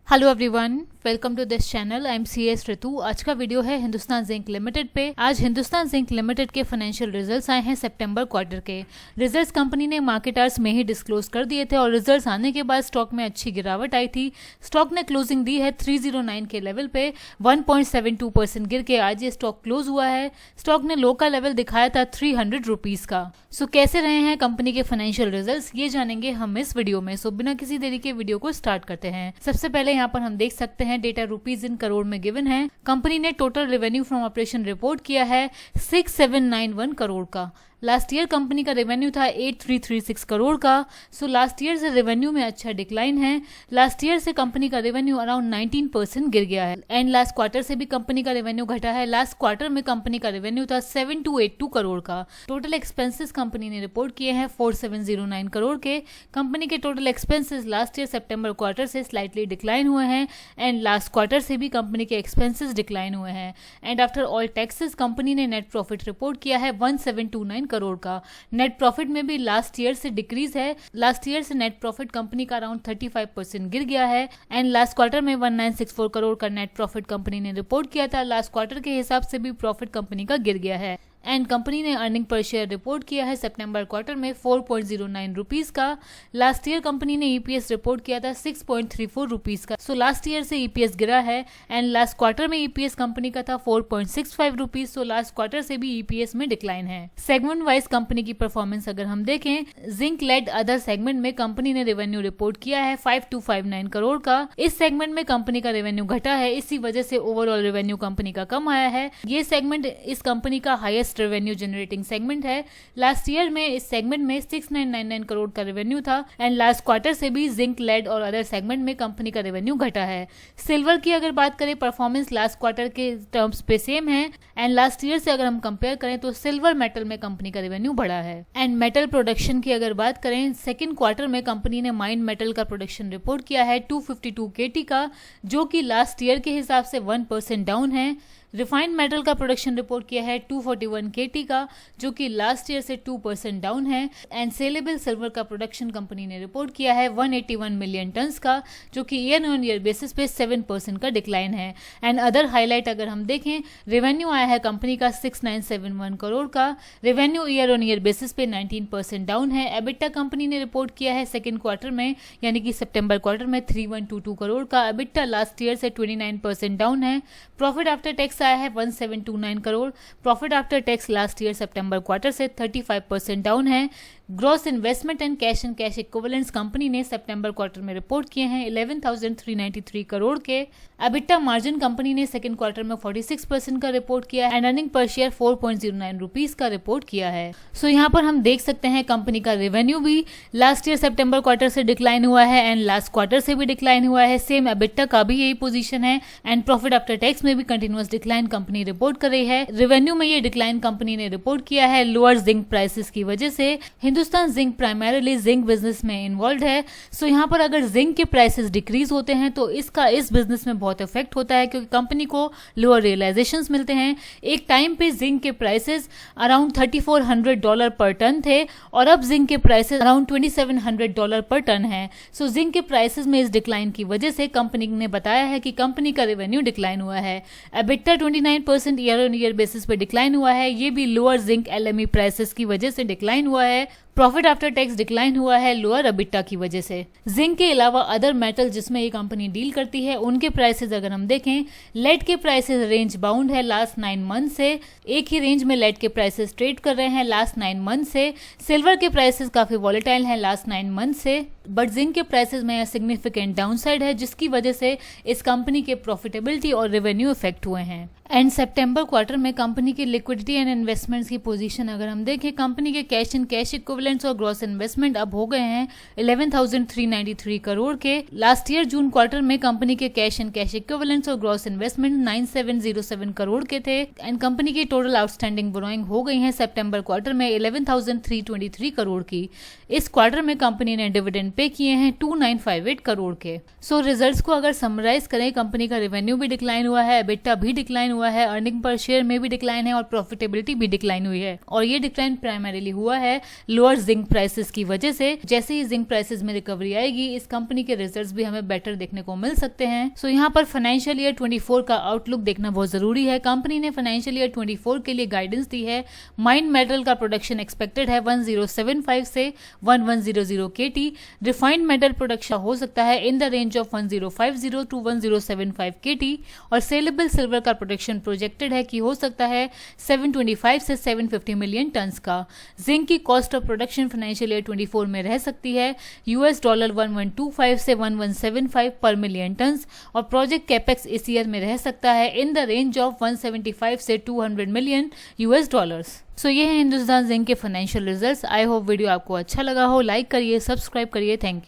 Hello everyone, welcome to this channel. I am CS Ritu. आज का video है Hindustan zinc limited पे। आज हिंदुस्तान जिंक लिमिटेड के फाइनेंशियल रिजल्ट्स आए हैं सितंबर क्वार्टर के। रिजल्ट्स कंपनी ने मार्केट आवर्स में ही डिस्क्लोज कर दिए थे और रिजल्ट्स आने के बाद स्टॉक में अच्छी गिरावट आई थी। स्टॉक ने क्लोजिंग दी है 309 के लेवल पे। 1.72% गिर के आज ये स्टॉक क्लोज हुआ है। स्टॉक ने लो का लेवल दिखाया था 300 रुपीज का। सो कैसे रहे हैं कंपनी के फाइनेंशियल रिजल्ट्स, ये जानेंगे हम इस वीडियो में। सो बिना किसी देरी के वीडियो को स्टार्ट करते हैं। सबसे पहले यहाँ पर हम देख सकते हैं डेटा रुपीज इन करोड़ में गिवन है। कंपनी ने total revenue from operation report किया है 6791 करोड़ का। लास्ट ईयर कंपनी का रेवेन्यू था 8336 करोड़ का। सो लास्ट ईयर से रेवेन्यू में अच्छा डिक्लाइन है। लास्ट ईयर से कंपनी का रेवेन्यू अराउंड 19% गिर गया है एंड लास्ट क्वार्टर से भी कंपनी का रेवेन्यू घटा है। लास्ट क्वार्टर में कंपनी का रेवेन्यू था 7282 करोड़ का। टोटल एक्सपेंसेस कंपनी ने रिपोर्ट किए हैं 4709 करोड़ के। कंपनी के टोटल एक्सपेंसेस लास्ट ईयर सितंबर क्वार्टर से स्लाइटली डिक्लाइन हुए हैं एंड लास्ट क्वार्टर से भी कंपनी के एक्सपेंसेस डिक्लाइन हुए हैं। And after all taxes company ने नेट प्रॉफिट रिपोर्ट किया है 1729 करोड़ का। नेट प्रॉफिट में भी लास्ट ईयर से डिक्रीज है। लास्ट ईयर से नेट प्रॉफिट कंपनी का अराउंड 35% गिर गया है एंड लास्ट क्वार्टर में 1964 करोड़ का नेट प्रॉफिट कंपनी ने रिपोर्ट किया था। लास्ट क्वार्टर के हिसाब से भी प्रॉफिट कंपनी का गिर गया है एंड कंपनी ने अर्निंग पर शेयर रिपोर्ट किया है सितंबर क्वार्टर में 4.09 रुपीज का। लास्ट ईयर कंपनी ने ईपीएस रिपोर्ट किया था 6.34 रुपीज का। सो लास्ट ईयर से ईपीएस गिरा है एंड लास्ट क्वार्टर में ईपीएस कंपनी का था 4.65 रुपीज। सो लास्ट क्वार्टर से भी ईपीएस में डिक्लाइन है। सेगमेंट वाइज कंपनी की परफॉर्मेंस अगर हम देखें, जिंक लेड अदर सेगमेंट में कंपनी ने रेवेन्यू रिपोर्ट किया है 5259 करोड़ का। इस सेगमेंट में कंपनी का रेवेन्यू घटा है, इसी वजह से ओवरऑल रेवेन्यू कंपनी का कम आया है। ये सेगमेंट इस कंपनी का हाईएस्ट रेवेन्यू जनरेटिंग सेगमेंट है। लास्ट ईयर में इस सेगमेंट में 6999 करोड़ का रेवेन्यू था एंड लास्ट क्वार्टर से भी जिंक लेड और अदर सेगमेंट में कंपनी का रेवेन्यू घटा है। सिल्वर की अगर बात करें, परफॉर्मेंस लास्ट क्वार्टर के टर्म्स पे सेम है एंड लास्ट ईयर से अगर हम कंपेयर करें तो सिल्वर मेटल में कंपनी का रेवेन्यू बढ़ा है। एंड मेटल प्रोडक्शन की अगर बात करें, सेकेंड क्वार्टर में कंपनी ने माइन मेटल का प्रोडक्शन रिपोर्ट किया है 252 KT का, जो कि लास्ट ईयर के हिसाब से 1% डाउन है। रिफाइंड मेटल का प्रोडक्शन रिपोर्ट किया है 241 KT का, जो कि लास्ट ईयर से 2% डाउन है। एंड सेलेबल सिल्वर का प्रोडक्शन कंपनी ने रिपोर्ट किया है 181 मिलियन टन्स का, जो कि ईयर ऑन ईयर बेसिस पे 7% का डिक्लाइन है। एंड अदर हाईलाइट अगर हम देखें, रेवेन्यू आया है कंपनी का 6971 करोड़ का। Revenue year on year basis पे 19% डाउन है। एबिटा कंपनी ने रिपोर्ट किया है सेकेंड क्वार्टर में, यानी कि सितंबर क्वार्टर में 3122 करोड़ का। एबिटा लास्ट ईयर से 29% डाउन है। प्रॉफिट आफ्टर टैक्स आया है 1729 crore. Profit after tax last year सितंबर क्वार्टर से 35% डाउन है। Gross investment and cash equivalents company ने सितंबर क्वार्टर में रिपोर्ट किए हैं 11,393 करोड़ के। एबिटा मार्जिन कंपनी ने सेकंड क्वार्टर में 46% का रिपोर्ट किया and earning per share 4.09 rupees का रिपोर्ट किया है। सो यहाँ पर हम देख सकते हैं कंपनी का रेवेन्यू भी लास्ट ईयर सितंबर क्वार्टर से डिक्लाइन हुआ है एंड लास्ट क्वार्टर से भी डिक्लाइन हुआ है। सेम एबिटा का भी यही पोजीशन है एंड प्रॉफिट आफ्टर टैक्स में भी कंटिन्यूअस डिक्लाइन कंपनी रिपोर्ट कर रही है। रेवेन्यू में ये डिक्लाइन कंपनी ने रिपोर्ट किया है लोअर जिंक प्राइसेस की वजह से। Hindustan zinc primarily zinc business में इन्वॉल्व है। सो यहाँ पर अगर जिंक के प्राइसेस डिक्रीज होते हैं तो इसका इस बिजनेस में बहुत इफेक्ट होता है, क्योंकि कंपनी को लोअर रियलाइजेशंस मिलते हैं। एक टाइम पे जिंक के प्राइसेस अराउंड $3400 पर टन थे और अब जिंक के प्राइसेस अराउंड $2700 पर टन है। सो जिंक के प्राइसेस में इस डिक्लाइन की वजह से कंपनी ने बताया है कि कंपनी का रेवेन्यू डिक्लाइन हुआ है। EBITDA 29% year on year basis पे डिक्लाइन हुआ है। ये भी लोअर जिंक LME प्राइसेस की वजह से डिक्लाइन हुआ है। प्रॉफिट आफ्टर टैक्स डिक्लाइन हुआ है लोअर एबिटा की वजह से। जिंक के अलावा अदर मेटल जिसमें ये कंपनी डील करती है, उनके प्राइसेस अगर हम देखें, लेड के प्राइसेस रेंज बाउंड है लास्ट 9 मंथ से। एक ही रेंज में लेड के प्राइसेस ट्रेड कर रहे हैं लास्ट 9 मंथ से। सिल्वर के प्राइसेस काफी वॉलेटाइल हैं लास्ट 9 मंथ से, बट जिंक के प्राइसेस में सिग्निफिकेंट डाउनसाइड है, जिसकी वजह से इस कंपनी के प्रॉफिटेबिलिटी और रेवेन्यू इफेक्ट हुए हैं। एंड सितंबर क्वार्टर में कंपनी की लिक्विडिटी एंड इन्वेस्टमेंट्स की पोजीशन अगर हम देखें, कंपनी के कैश एंड कैश इक्विवेलेंट्स और ग्रॉस इन्वेस्टमेंट अब हो गए हैं 11,393 करोड़ के। लास्ट ईयर जून क्वार्टर में कंपनी के कैश एंड कैश इक्विवेलेंट्स और ग्रॉस इन्वेस्टमेंट 9707 करोड़ के थे एंड कंपनी की टोटल आउटस्टैंडिंग बोरोइंग हो गई है सितंबर क्वार्टर में 11,323 करोड़ की। इस क्वार्टर में कंपनी ने डिविडेंड पे किए हैं 2958 करोड़ के। सो रिजल्ट्स को अगर समराइज करें, कंपनी का रेवेन्यू भी डिक्लाइन हुआ है, एबिटा भी डिक्लाइन हुआ है, अर्निंग पर शेयर में भी डिक्लाइन है और प्रॉफिटेबिलिटी भी डिक्लाइन हुई है। और ये डिक्लाइन प्राइमरीली हुआ है लोअर जिंक प्राइसेस की वजह से। जैसे ही जिंक प्राइसेस में रिकवरी आएगी, इस कंपनी के रिजल्ट्स भी हमें बेटर देखने को मिल सकते हैं। सो यहाँ पर फाइनेंशियल ईयर 24 का आउटलुक देखना बहुत जरूरी है। कंपनी ने फाइनेंशियल ईयर 24 के लिए गाइडेंस दी है। माइंड मेटल का प्रोडक्शन एक्सपेक्टेड है 1075 से 1100 KT। रिफाइंड मेटल प्रोडक्शन हो सकता है in the range of 1050 to 1075 KT और सेलेबल सिल्वर का प्रोडक्शन प्रोजेक्टेड है कि हो सकता है 725 से 750 मिलियन टन्स का। जिंक की cost of production financial year 24 में रह सकती है $1125 से 1175 पर मिलियन टन्स और प्रोजेक्ट कैपेक्स इस ईयर में रह सकता है इन द रेंज ऑफ 175 से 200 मिलियन $। सो ये है हिंदुस्तान जिंक के financial results. I hope video आपको अच्छा लगा हो। लाइक करिए, सब्सक्राइब करिए। Thank you.